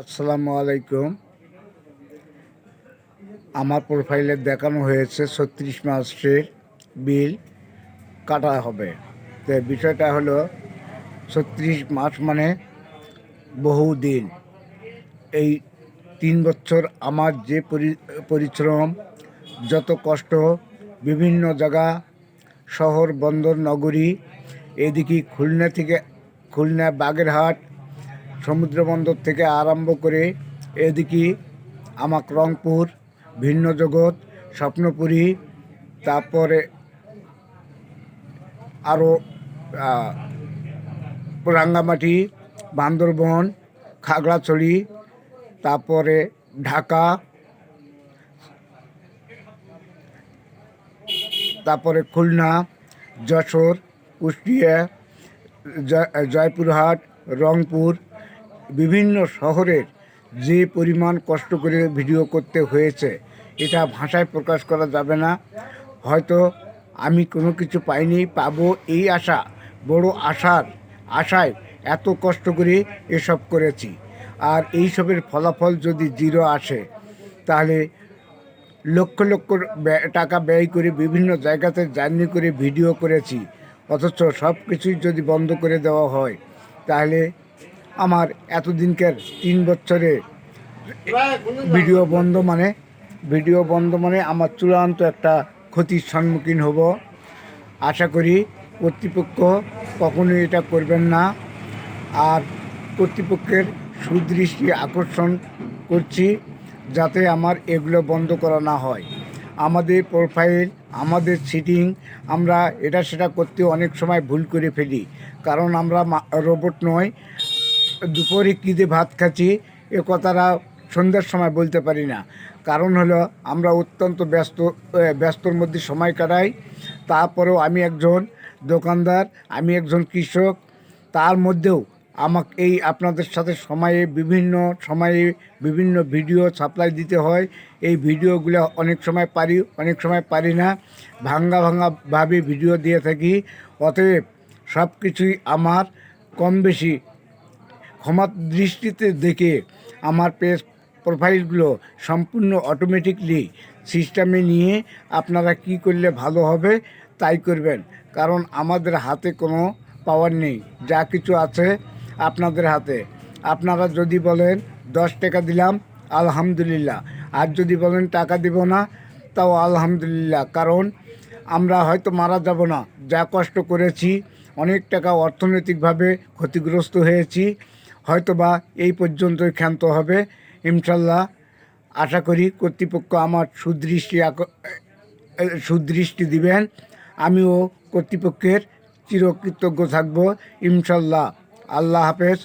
আসসালামু আলাইকুম। আমার প্রোফাইলে দেখানো হয়েছে 36 মাসের বিল কাটা হবে। তো বিষয়টা হলো 36 মাস মানে বহু দিন। এই 3 বছর আমার যে পরিশ্রম, যত কষ্ট, বিভিন্ন জায়গা, শহর, বন্দর, নগরী, এদিকে খুলনা বাগেরহাট সমুদ্র বন্দর থেকে আরম্ভ করে এদিকে আমাক রংপুর, ভিন্ন জগৎ, স্বপ্নপুরী, তারপরে আরও রাঙ্গামাটি, বান্দরবন, খাগড়াছড়ি, তারপরে ঢাকা, তারপরে খুলনা, যশোর, কুষ্টিয়া, জয়পুরহাট, রংপুর, বিভিন্ন শহরের যে পরিমাণ কষ্ট করে ভিডিও করতে হয়েছে এটা ভাষায় প্রকাশ করা যাবে না। হয়তো আমি কোনো কিছু পাইনি, পাবো এই আশা, বড় আশায় এত কষ্ট করে এসব করেছি। আর এইসবের ফলাফল যদি জিরো আসে তাহলে লক্ষ লক্ষ টাকা ব্যয় করে বিভিন্ন জায়গাতে জার্নি করে ভিডিও করেছি, অথচ সব কিছুই যদি বন্ধ করে দেওয়া হয় তাহলে আমার এতদিনকার 3 বছরে ভিডিও বন্ধ মানে আমার চূড়ান্ত একটা ক্ষতির সম্মুখীন হব। আশা করি কর্তৃপক্ষ কখনোই এটা করবেন না। আর কর্তৃপক্ষের সুদৃষ্টি আকর্ষণ করছি যাতে আমার এগুলো বন্ধ করা না হয়। আমাদের প্রোফাইল, আমাদের সিটিং, আমরা এটা সেটা করতে অনেক সময় ভুল করে ফেলি, কারণ আমরা রোবট নয়। দুপুরে কী দিয়ে ভাত খাচ্ছি এ কথাটা সন্ধ্যার সময় বলতে পারি না, কারণ হলো আমরা অত্যন্ত ব্যস্তর মধ্যে সময় কাটাই। তারপরেও আমি একজন দোকানদার, আমি একজন কৃষক, তার মধ্যেও আমাকে এই আপনাদের সাথে বিভিন্ন সময়ে বিভিন্ন ভিডিও সাপ্লাই দিতে হয়। এই ভিডিওগুলো অনেক সময় পারি, অনেক সময় পারি না, ভাঙাভাবে ভিডিও দিয়ে থাকি। অতএব সব কিছুই আমার কম বেশি ক্ষমার দৃষ্টিতে দেখে আমার প্রোফাইলগুলো সম্পূর্ণ অটোমেটিকলি সিস্টেমে নিয়ে আপনারা কি করলে ভালো হবে তাই করবেন, কারণ আমাদের হাতে কোনো পাওয়ার নেই। যা কিছু আছে আপনাদের হাতে। আপনারা যদি বলেন 10 টাকা দিলাম, আলহামদুলিল্লাহ। আর যদি বলেন টাকা দিব না, তাও আলহামদুলিল্লাহ, কারণ আমরা হয়তো মারা যাব না। যা কষ্ট করেছি, অনেক টাকা অর্থনৈতিকভাবে ক্ষতিগ্রস্ত হয়েছি, হয়তোবা এই পর্যন্তই ক্ষান্ত হবে ইনশাল্লাহ। আশা করি কর্তৃপক্ষ আমার সুদৃষ্টি দিবেন। আমিও কর্তৃপক্ষের চিরকৃতজ্ঞ থাকব ইনশাল্লাহ। আল্লাহ হাফেজ।